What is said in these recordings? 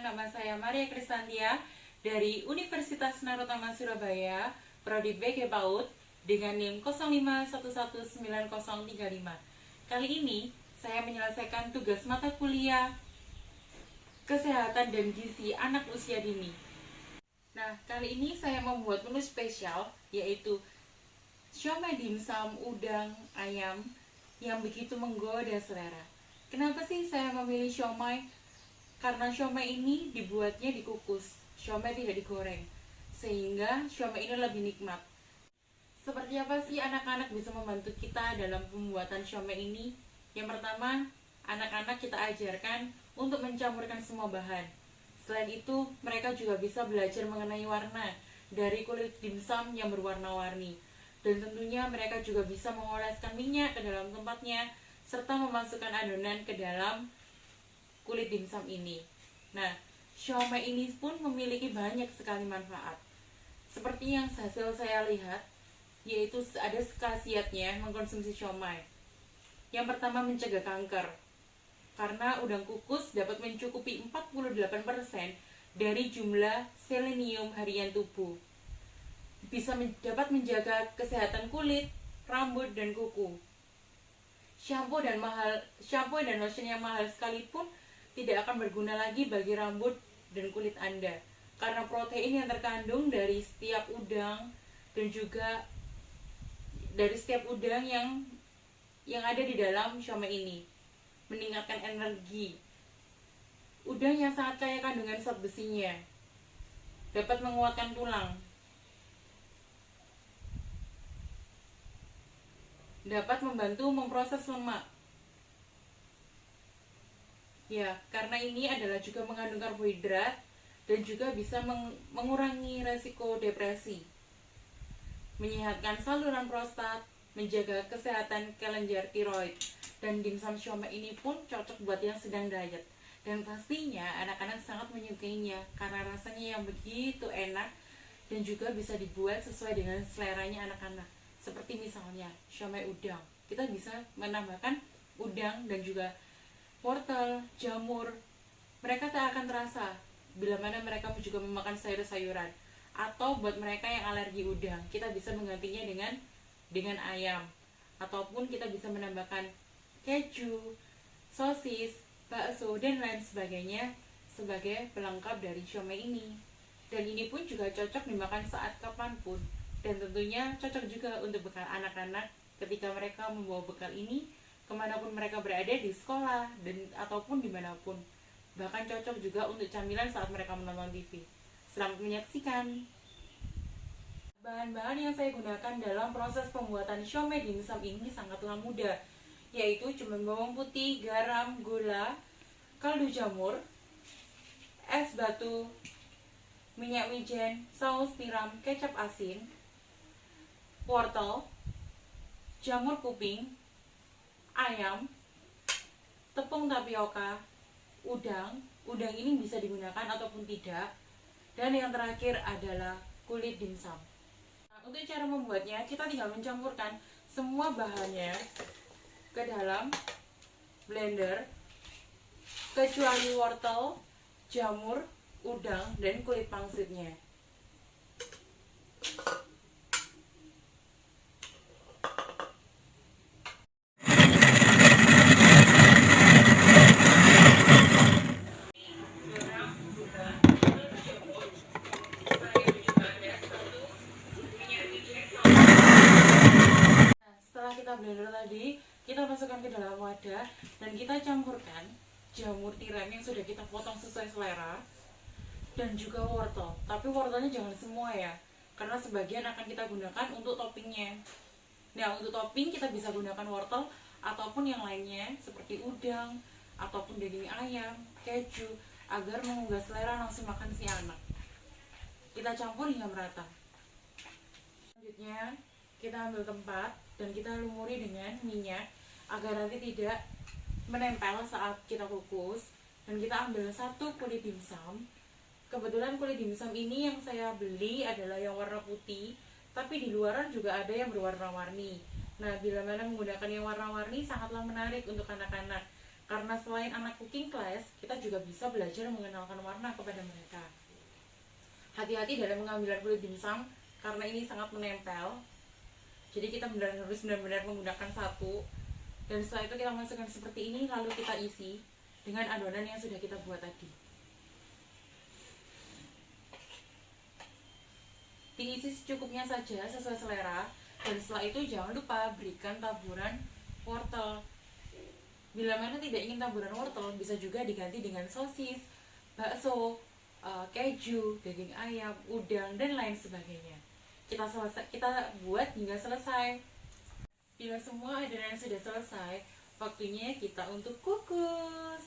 nama saya Maria Kristantia dari Universitas Narotama Surabaya, Prodi BG PAUD dengan NIM 05119035. Kali ini saya menyelesaikan tugas mata kuliah Kesehatan dan Gizi Anak Usia Dini. Nah, kali ini saya membuat menu spesial yaitu siomay dimsum udang ayam yang begitu menggoda selera. Kenapa sih saya memilih siomay? Karena siomay ini dibuatnya dikukus, siomay tidak digoreng, sehingga siomay ini lebih nikmat. Seperti apa sih anak-anak bisa membantu kita dalam pembuatan siomay ini? Yang pertama, anak-anak kita ajarkan untuk mencampurkan semua bahan. Selain itu, mereka juga bisa belajar mengenai warna dari kulit dimsum yang berwarna-warni. Dan tentunya mereka juga bisa mengoleskan minyak ke dalam tempatnya, serta memasukkan adonan ke dalam kulit dimsum ini. Nah, siomay ini pun memiliki banyak sekali manfaat. Seperti yang hasil saya lihat, yaitu ada khasiatnya mengkonsumsi siomay. Yang pertama, mencegah kanker. Karena udang kukus dapat mencukupi 48% dari jumlah selenium harian tubuh. Dapat menjaga kesehatan kulit, rambut, dan kuku. Shampoo dan lotion yang mahal sekalipun tidak akan berguna lagi bagi rambut dan kulit Anda, karena protein yang terkandung dari setiap udang dan juga dari setiap udang yang ada di dalam siomay ini meningkatkan energi. Udang yang sangat kaya kandungan zat besinya dapat menguatkan tulang, dapat membantu memproses lemak. Ya, karena ini adalah juga mengandung karbohidrat dan juga bisa mengurangi resiko depresi, menyehatkan saluran prostat, menjaga kesehatan kelenjar tiroid. Dan dimsum siomay ini pun cocok buat yang sedang diet. Dan pastinya anak-anak sangat menyukainya karena rasanya yang begitu enak dan juga bisa dibuat sesuai dengan seleranya anak-anak. Seperti misalnya siomay udang, kita bisa menambahkan udang dan juga wortel, jamur. Mereka tak akan terasa bila mana mereka juga memakan sayur-sayuran. Atau buat mereka yang alergi udang, kita bisa menggantinya dengan ayam. Ataupun kita bisa menambahkan keju, sosis, bakso, dan lain sebagainya sebagai pelengkap dari siomay ini. Dan ini pun juga cocok dimakan saat kapanpun. Dan tentunya cocok juga untuk bekal anak-anak ketika mereka membawa bekal ini kemanapun mereka berada di sekolah dan ataupun dimanapun. Bahkan cocok juga untuk camilan saat mereka menonton TV. Selamat menyaksikan. Bahan-bahan yang saya gunakan dalam proses pembuatan siomay dimsum ini sangatlah mudah, yaitu cuma bawang putih, garam, gula, kaldu jamur, es batu, minyak wijen, saus tiram, kecap asin, wortel, jamur kuping, ayam, tepung tapioka, udang ini bisa digunakan ataupun tidak, dan yang terakhir adalah kulit dimsum. Nah, untuk cara membuatnya, kita tinggal mencampurkan semua bahannya ke dalam blender, kecuali wortel, jamur, udang, dan kulit pangsitnya. Kita blender tadi, kita masukkan ke dalam wadah dan kita campurkan jamur tiram yang sudah kita potong sesuai selera dan juga wortel. Tapi wortelnya jangan semua ya, karena sebagian akan kita gunakan untuk toppingnya. Nah, untuk topping kita bisa gunakan wortel ataupun yang lainnya seperti udang ataupun daging ayam, keju, agar menggugah selera langsung makan si anak. Kita campur hingga merata. Selanjutnya kita ambil tempat dan kita lumuri dengan minyak agar nanti tidak menempel saat kita kukus. Dan kita ambil satu kulit dimsum. Kebetulan kulit dimsum ini yang saya beli adalah yang warna putih, tapi di luaran juga ada yang berwarna-warni. Nah, bila mana menggunakan yang warna-warni sangatlah menarik untuk anak-anak Karena selain anak cooking class, kita juga bisa belajar mengenalkan warna kepada mereka. Hati-hati dalam pengambilan kulit dimsum karena ini sangat menempel. Jadi kita harus benar-benar menggunakan satu. Dan setelah itu kita masukkan seperti ini, lalu kita isi dengan adonan yang sudah kita buat tadi. Diisi secukupnya saja sesuai selera. Dan setelah itu jangan lupa berikan taburan wortel. Bila mana tidak ingin taburan wortel, bisa juga diganti dengan sosis, bakso, keju, daging ayam, udang, dan lain sebagainya. Kita buat hingga selesai. Bila semua adonan sudah selesai, waktunya kita untuk kukus.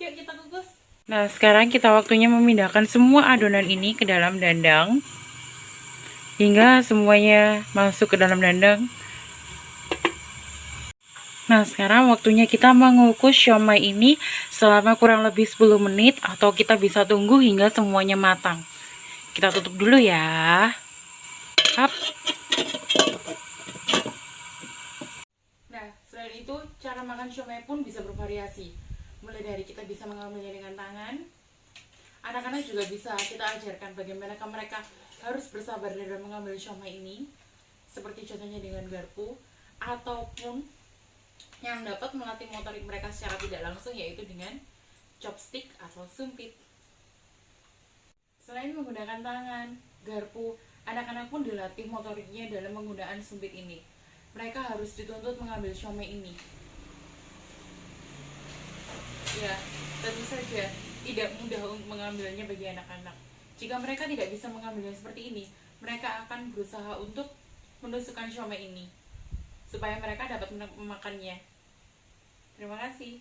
Yuk kita kukus. Nah, sekarang kita waktunya memindahkan semua adonan ini ke dalam dandang hingga semuanya masuk ke dalam dandang. Nah, sekarang waktunya kita mengukus siomay ini selama kurang lebih 10 menit atau kita bisa tunggu hingga semuanya matang. Kita tutup dulu ya. Hap. Nah, selain itu cara makan siomay pun bisa bervariasi. Mulai dari kita bisa mengambilnya dengan tangan. Anak-anak juga bisa kita ajarkan bagaimana mereka harus bersabar dalam mengambil siomay ini, seperti contohnya dengan garpu, ataupun yang dapat melatih motorik mereka secara tidak langsung, yaitu dengan chopstick atau sumpit. Selain menggunakan tangan, garpu, anak-anak pun dilatih motoriknya dalam menggunakan sumpit ini. Mereka harus dituntut mengambil siomay ini. Ya, tentu saja tidak mudah untuk mengambilnya bagi anak-anak. Jika mereka tidak bisa mengambilnya seperti ini, mereka akan berusaha untuk menusukkan siomay ini supaya mereka dapat memakannya. Terima kasih.